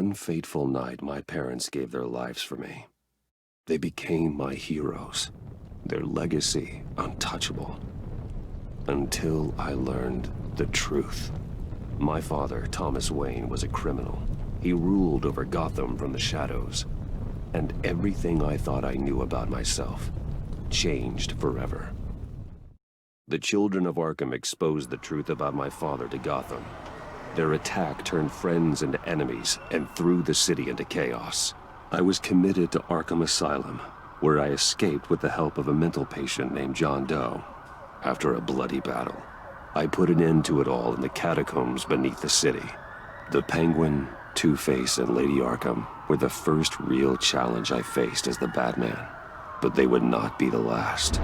One fateful night, my parents gave their lives for me. They became my heroes, their legacy untouchable. Until I learned the truth. My father, Thomas Wayne, was a criminal. He ruled over Gotham from the shadows. And everything I thought I knew about myself changed forever. The children of Arkham exposed the truth about my father to Gotham. Their attack turned friends into enemies and threw the city into chaos. I was committed to Arkham Asylum, where I escaped with the help of a mental patient named John Doe. After a bloody battle, I put an end to it all in the catacombs beneath the city. The Penguin, Two-Face, and Lady Arkham were the first real challenge I faced as the Batman, but they would not be the last.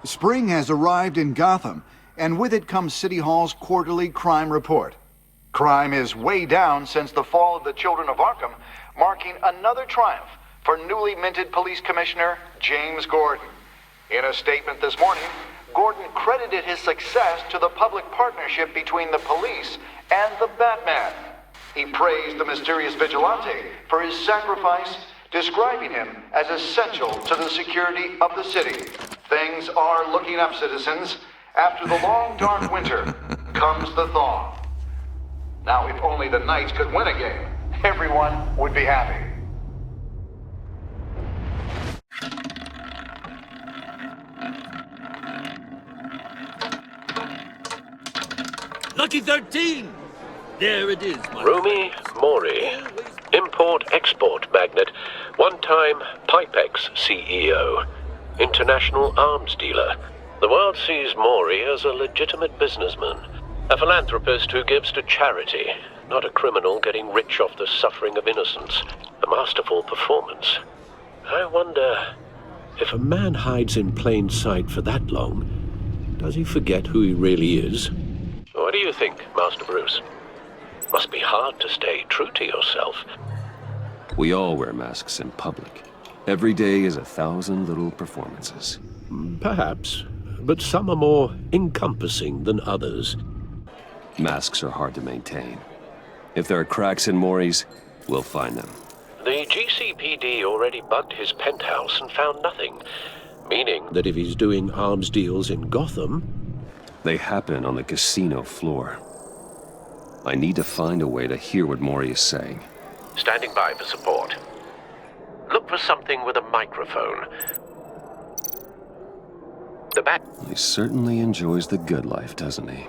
Spring has arrived in Gotham, and with it comes City Hall's quarterly crime report. Crime is way down since the fall of the Children of Arkham, marking another triumph for newly minted Police Commissioner James Gordon. In a statement this morning, Gordon credited his success to the public partnership between the police and the Batman. He praised the mysterious vigilante for his sacrifice, describing him as essential to the security of the city. Things are looking up, citizens. After the long, dark winter comes the thaw. Now, if only the Knights could win a game, everyone would be happy. Lucky 13! There it is, my Rumi Mori, import-export magnate, one-time Pipex CEO, international arms dealer. The world sees Mori as a legitimate businessman, a philanthropist who gives to charity, not a criminal getting rich off the suffering of innocence. A masterful performance. I wonder, if a man hides in plain sight for that long, does he forget who he really is? What do you think, Master Bruce? Must be hard to stay true to yourself. We all wear masks in public. Every day is 1,000 little performances. Perhaps, but some are more encompassing than others. Masks are hard to maintain. If there are cracks in Mori's, we'll find them. The GCPD already bugged his penthouse and found nothing, meaning that if he's doing arms deals in Gotham, they happen on the casino floor. I need to find a way to hear what Mori is saying. Standing by for support. Look for something with a microphone. The Bat He certainly enjoys the good life, doesn't he?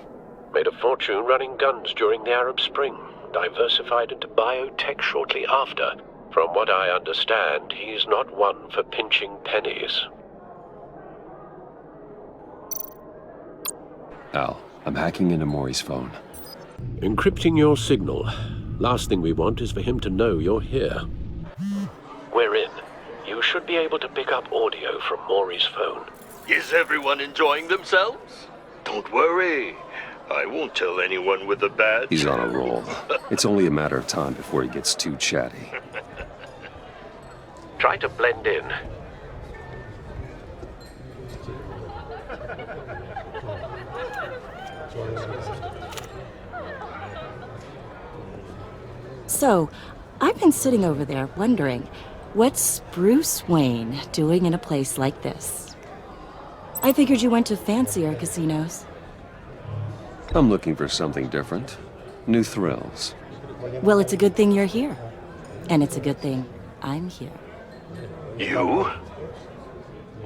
made a fortune running guns during the Arab Spring, diversified into biotech shortly after. From what I understand, he's not one for pinching pennies. Al, I'm hacking into Mori's phone. Encrypting your signal. Last thing we want is for him to know you're here. We're in. You should be able to pick up audio from Mori's phone. Is everyone enjoying themselves? Don't worry. I won't tell anyone with a badge. He's on a roll. It's only a matter of time before he gets too chatty. Try to blend in. So, I've been sitting over there wondering, what's Bruce Wayne doing in a place like this? I figured you went to fancier casinos. I'm looking for something different. New thrills. Well, it's a good thing you're here. And it's a good thing I'm here. You?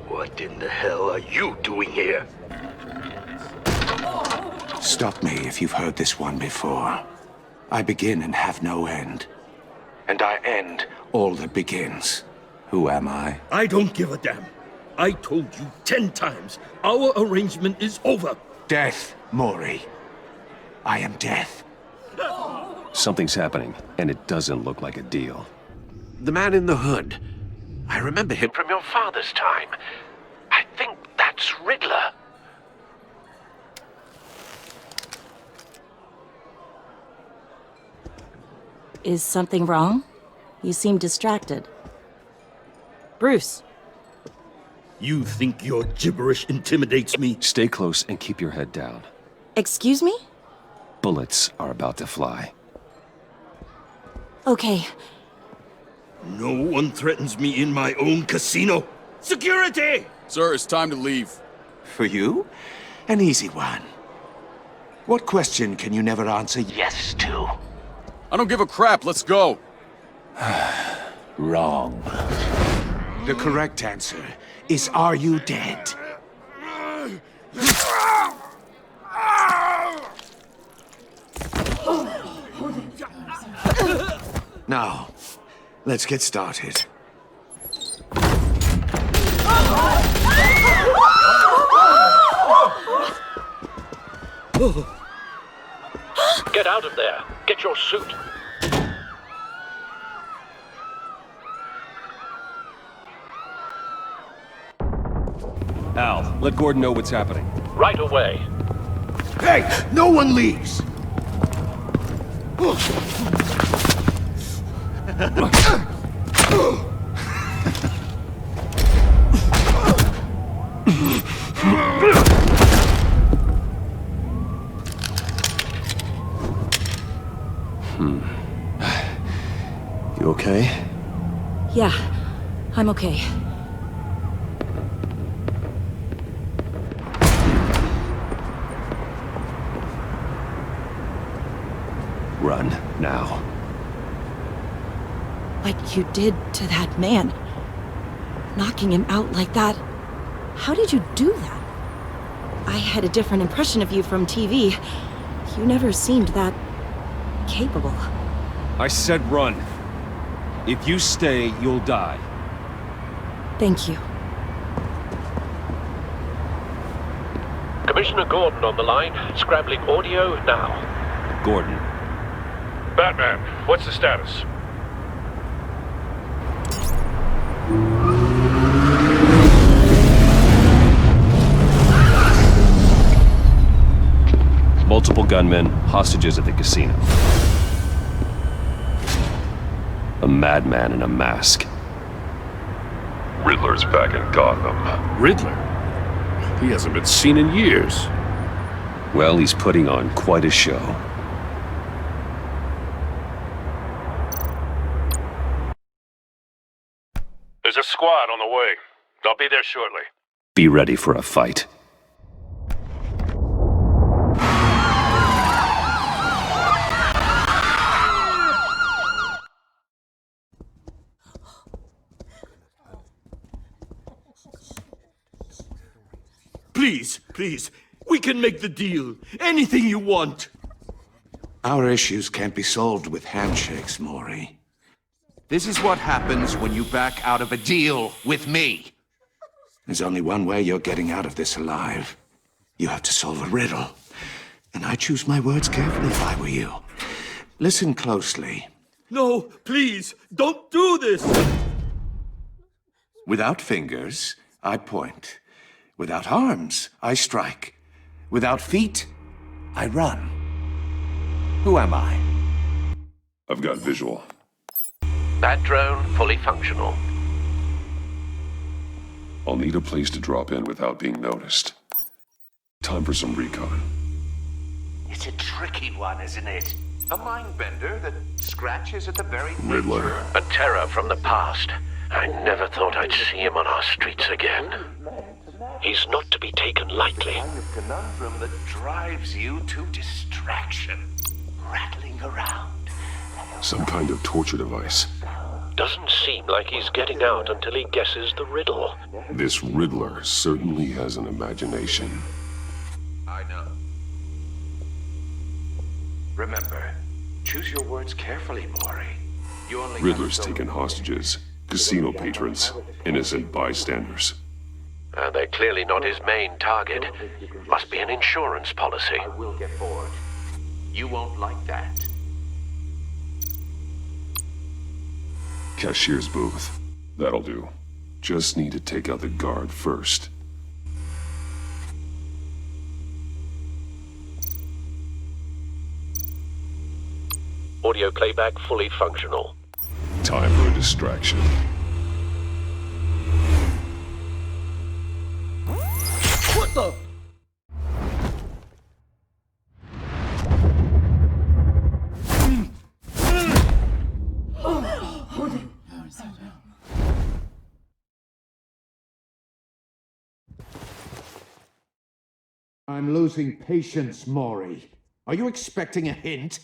What in the hell are you doing here? Stop me if you've heard this one before. I begin and have no end. And I end all that begins. Who am I? I don't give a damn. I told you 10 times, our arrangement is over. Death, Mori. I am death. Something's happening, and it doesn't look like a deal. The man in the hood. I remember him from your father's time. I think that's Riddler. Is something wrong? You seem distracted. Bruce. You think your gibberish intimidates me? Stay close and keep your head down. Excuse me? Bullets are about to fly. Okay, No one threatens me in my own casino. Security! Sir, it's time to leave. For you? An easy one. What question can you never answer yes to? I don't give a crap, let's go. Wrong. The correct answer is, are you dead? Now, let's get started. Get out of there. Get your suit. Al, let Gordon know what's happening. Right away. Hey, no one leaves! You okay? yeah, I'm okay. Run, now. What you did to that man. Knocking him out like that. How did you do that? I had a different impression of you from TV. You never seemed that capable. I said run. If you stay, you'll die. Thank you. Commissioner Gordon on the line. Scrabbling audio now. Gordon. Batman, what's the status? Multiple gunmen, hostages at the casino. A madman in a mask. Riddler's back in Gotham. Riddler? He hasn't been seen in years. Well, he's putting on quite a show. There's a squad on the way. I'll be there shortly. Be ready for a fight. Please, please, we can make the deal. Anything you want. Our issues can't be solved with handshakes, Mori. This is what happens when you back out of a deal with me. There's only one way you're getting out of this alive. You have to solve a riddle. And I choose my words carefully if I were you. Listen closely. No, please, don't do this! Without fingers, I point. Without arms, I strike. Without feet, I run. Who am I? I've got visual. That drone fully functional. I'll need a place to drop in without being noticed. Time for some recon. It's a tricky one, isn't it? A mind bender that scratches at the very Riddler. A terror from the past. I never thought I'd see him on our streets again. He's not to be taken lightly. kind of conundrum that drives you to distraction. Rattling around. Some kind of torture device. Doesn't seem like he's getting out until he guesses the riddle. This Riddler certainly has an imagination. I know. Remember, choose your words carefully, Mori. You only Riddler's taken hostages, casino patrons, innocent bystanders. They're clearly not his main target. Must be an insurance policy. I will get bored. You won't like that. Cashier's booth. That'll do. Just need to take out the guard first. Audio playback fully functional. Time for a distraction. What the? I'm losing patience, Mori. Are you expecting a hint?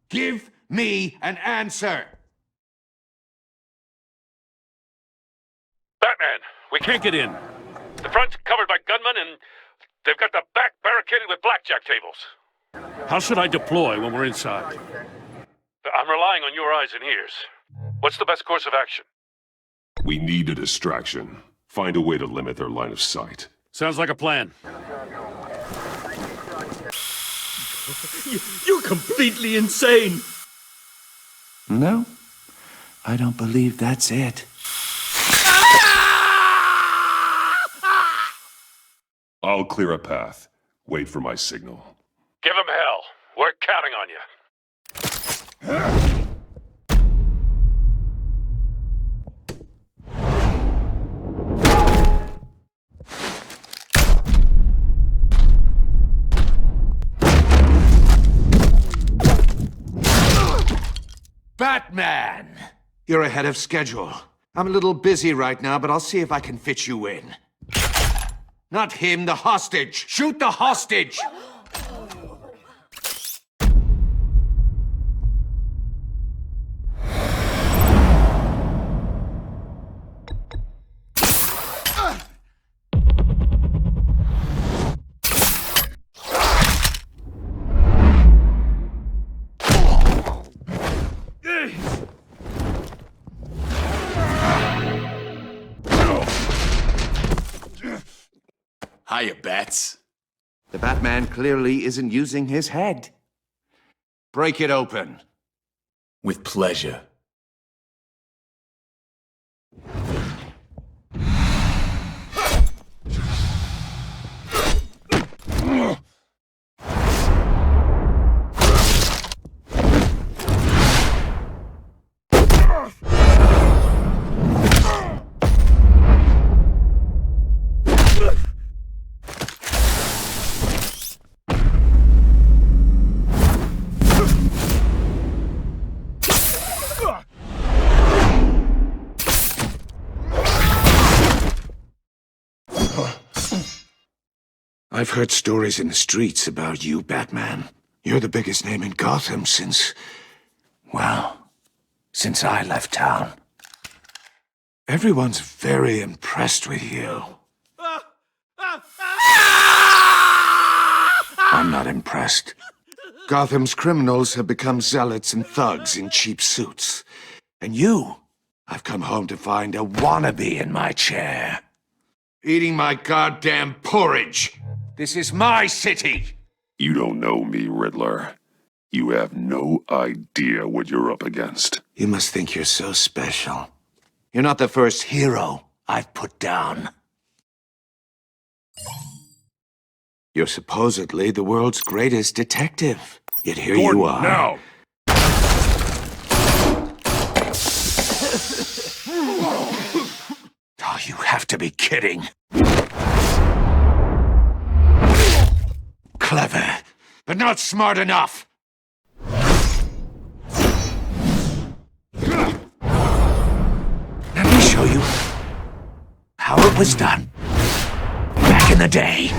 Give me an answer! Batman, we can't get in. The front's covered by gunmen, and they've got the back barricaded with blackjack tables. How should I deploy when we're inside? I'm relying on your eyes and ears. What's the best course of action? We need a distraction. Find a way to limit their line of sight. Sounds like a plan. You're completely insane! No, I don't believe that's it. I'll clear a path. Wait for my signal. Give him hell. We're counting on you. Batman! You're ahead of schedule. I'm a little busy right now, but I'll see if I can fit you in. Not him, the hostage! Shoot the hostage! Hiya, Bats. The Batman clearly isn't using his head. Break it open. With pleasure. I've heard stories in the streets about you, Batman. You're the biggest name in Gotham since I left town. Everyone's very impressed with you. I'm not impressed. Gotham's criminals have become zealots and thugs in cheap suits. And you, I've come home to find a wannabe in my chair. Eating my goddamn porridge. This is my city! You don't know me, Riddler. You have no idea what you're up against. You must think you're so special. You're not the first hero I've put down. You're supposedly the world's greatest detective. Yet here you are. Now! Oh, you have to be kidding. Clever, but not smart enough. Let me show you how it was done back in the day.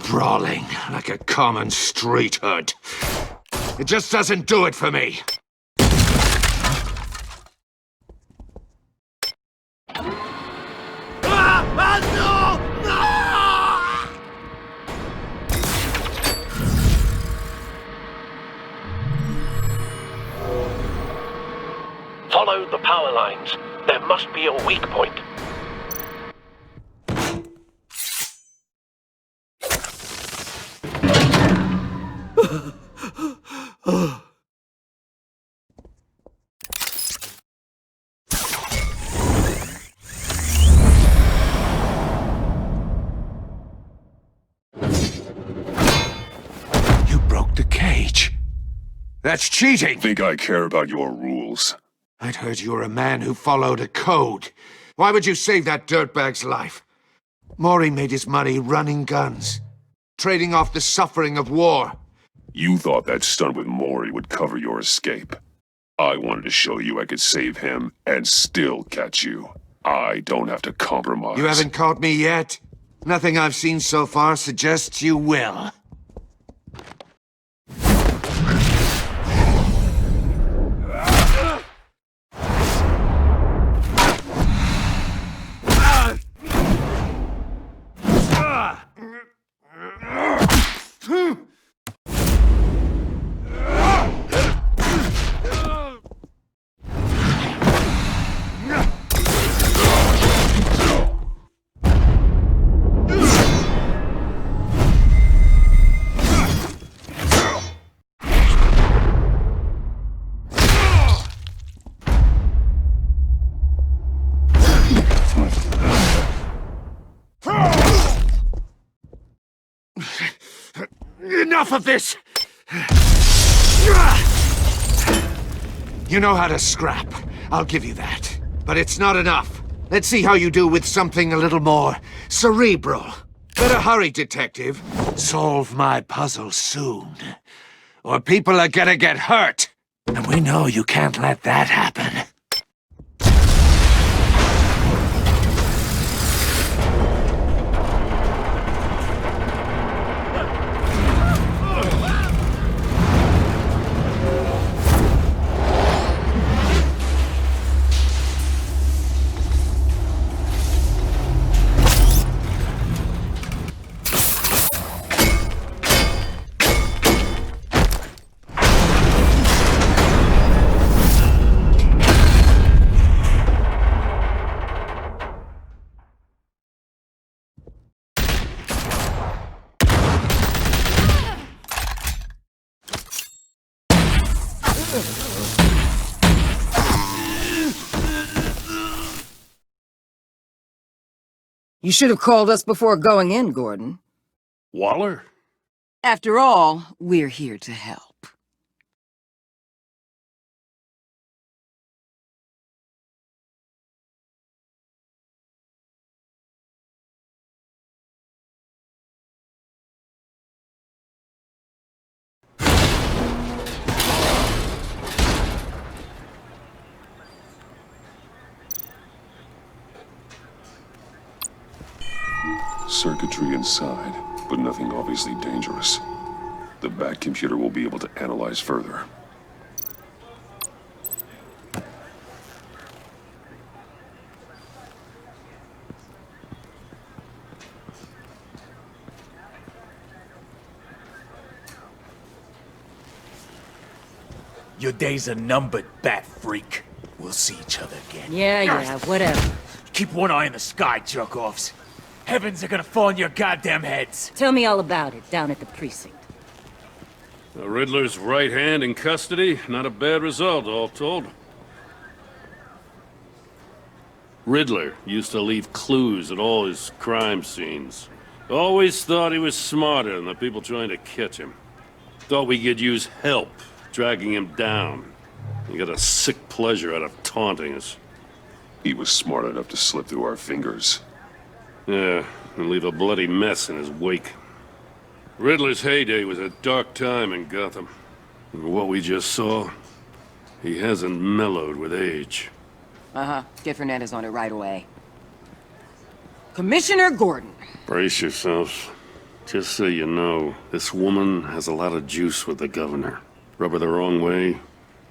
Brawling like a common street hood. It just doesn't do it for me. Follow the power lines. There must be a weak point. That's cheating! Think I care about your rules? I'd heard you were a man who followed a code. Why would you save that dirtbag's life? Mori made his money running guns, trading off the suffering of war. You thought that stunt with Mori would cover your escape. I wanted to show you I could save him and still catch you. I don't have to compromise. You haven't caught me yet. Nothing I've seen so far suggests you will. Enough of this! You know how to scrap. I'll give you that. But it's not enough. Let's see how you do with something a little more cerebral. Better hurry, detective. Solve my puzzle soon. Or people are gonna get hurt. And we know you can't let that happen. You should have called us before going in, Gordon. Waller? After all, we're here to help. Circuitry inside, but nothing obviously dangerous. The back computer will be able to analyze further. Your days are numbered, bat freak. We'll see each other again. Yeah, whatever. Keep one eye in the sky, jerk-offs. Heavens are gonna fall on your goddamn heads. Tell me all about it down at the precinct. The Riddler's right hand in custody. Not a bad result, all told. Riddler used to leave clues at all his crime scenes. Always thought he was smarter than the people trying to catch him. Thought we could use help dragging him down. He got a sick pleasure out of taunting us. He was smart enough to slip through our fingers. Yeah, and leave a bloody mess in his wake. Riddler's heyday was a dark time in Gotham. And what we just saw, he hasn't mellowed with age. Uh-huh. Get Fernandez on it right away. Commissioner Gordon. Brace yourselves. Just so you know, this woman has a lot of juice with the governor. Rub her the wrong way,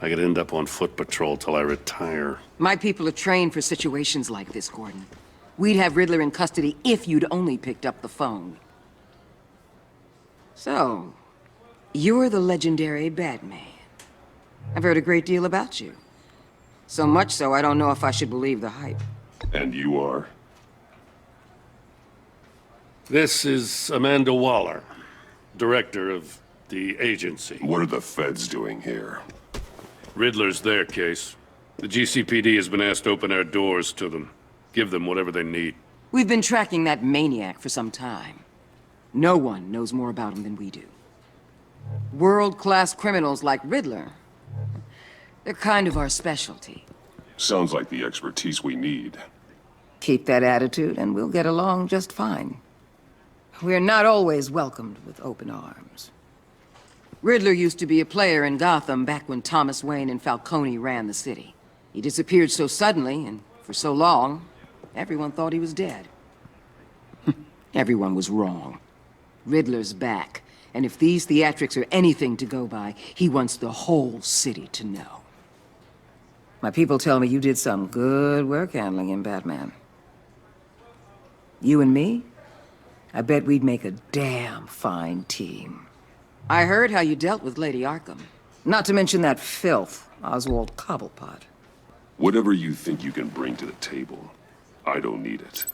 I could end up on foot patrol till I retire. My people are trained for situations like this, Gordon. We'd have Riddler in custody if you'd only picked up the phone. So, you're the legendary Batman. I've heard a great deal about you. So much so, I don't know if I should believe the hype. And you are? This is Amanda Waller, director of the agency. What are the feds doing here? Riddler's their case. The GCPD has been asked to open our doors to them. Give them whatever they need. We've been tracking that maniac for some time. No one knows more about him than we do. World-class criminals like Riddler They're kind of our specialty. Sounds like the expertise we need. Keep that attitude and we'll get along just fine. We're not always welcomed with open arms. Riddler used to be a player in Gotham back when Thomas Wayne and Falcone ran the city. He disappeared so suddenly and for so long, everyone thought he was dead. Everyone was wrong. Riddler's back, and if these theatrics are anything to go by, he wants the whole city to know. My people tell me you did some good work handling him, Batman. You and me? I bet we'd make a damn fine team. I heard how you dealt with Lady Arkham. Not to mention that filth, Oswald Cobblepot. Whatever you think you can bring to the table, I don't need it.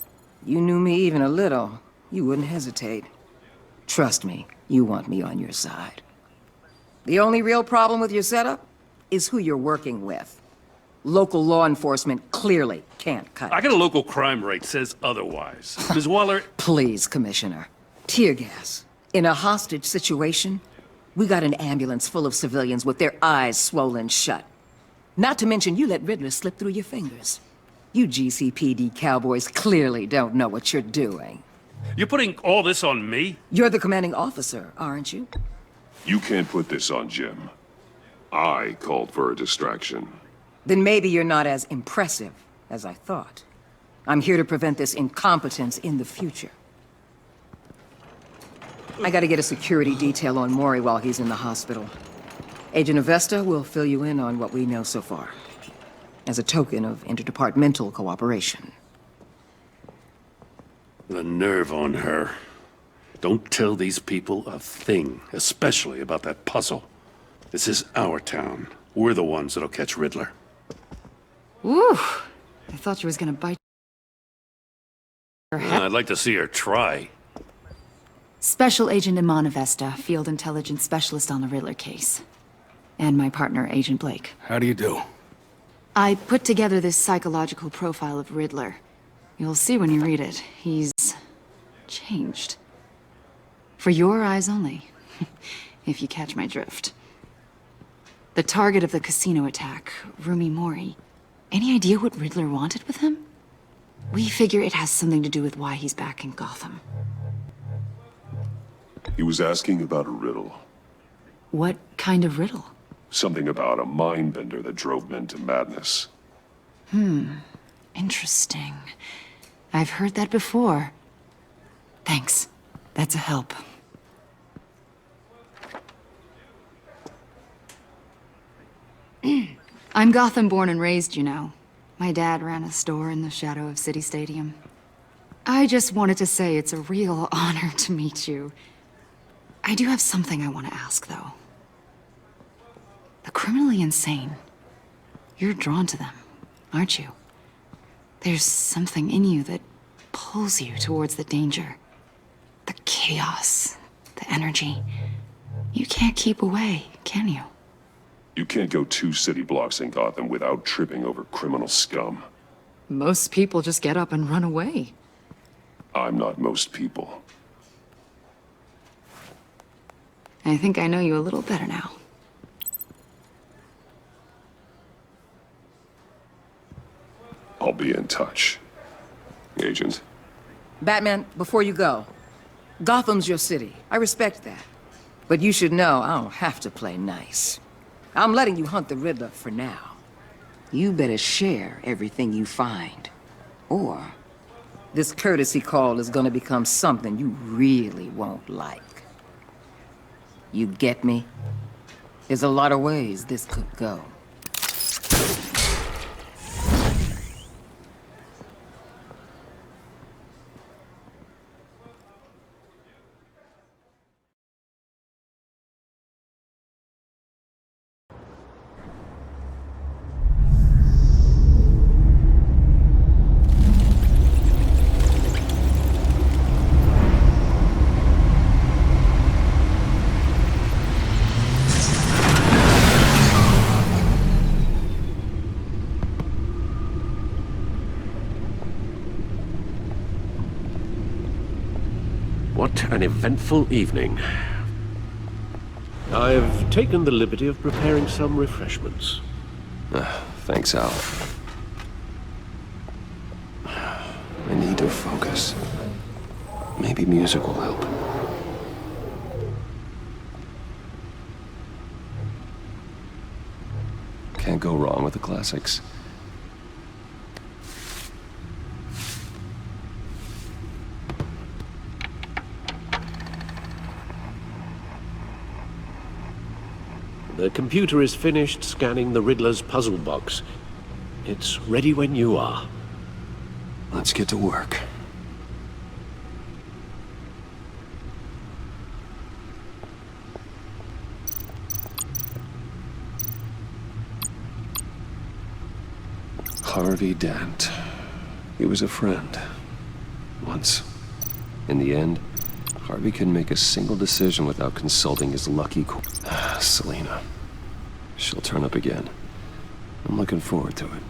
You knew me even a little, you wouldn't hesitate. Trust me, you want me on your side. The only real problem with your setup is who you're working with. Local law enforcement clearly can't cut it. I got a local crime rate says otherwise. Ms. Waller... Please, Commissioner. Tear gas. In a hostage situation, we got an ambulance full of civilians with their eyes swollen shut. Not to mention you let Riddler slip through your fingers. You GCPD cowboys clearly don't know what you're doing. You're putting all this on me? You're the commanding officer, aren't you? You can't put this on Jim. I called for a distraction. Then maybe you're not as impressive as I thought. I'm here to prevent this incompetence in the future. I gotta get a security detail on Mori while he's in the hospital. Agent Avesta will fill you in on what we know so far, as a token of interdepartmental cooperation. The nerve on her. Don't tell these people a thing, especially about that puzzle. This is our town. We're the ones that'll catch Riddler. Woo! I thought she was gonna bite her head. I'd like to see her try. Special Agent Iman Avesta, Field Intelligence Specialist on the Riddler case. And my partner, Agent Blake. How do you do? I put together this psychological profile of Riddler. You'll see when you read it. He's changed. For your eyes only, if you catch my drift. The target of the casino attack, Rumi Mori. Any idea what Riddler wanted with him? We figure it has something to do with why he's back in Gotham. He was asking about a riddle. What kind of riddle? Something about a mind-bender that drove men to madness. Interesting. I've heard that before. Thanks. That's a help. I'm Gotham born and raised, you know. My dad ran a store in the shadow of City Stadium. I just wanted to say it's a real honor to meet you. I do have something I want to ask, though. The criminally insane. You're drawn to them, aren't you? There's something in you that pulls you towards the danger. The chaos, the energy. You can't keep away, can you? You can't go 2 city blocks in Gotham without tripping over criminal scum. Most people just get up and run away. I'm not most people. I think I know you a little better now. I'll be in touch. Agent. Batman, before you go, Gotham's your city. I respect that. But you should know I don't have to play nice. I'm letting you hunt the Riddler for now. You better share everything you find. Or this courtesy call is gonna become something you really won't like. You get me? There's a lot of ways this could go. What an eventful evening. I've taken the liberty of preparing some refreshments. Thanks, Al. I need to focus. Maybe music will help. Can't go wrong with the classics. The computer is finished scanning the Riddler's puzzle box. It's ready when you are. Let's get to work. Harvey Dent. He was a friend. Once. In the end, Harvey couldn't make a single decision without consulting his lucky Selena. She'll turn up again. I'm looking forward to it.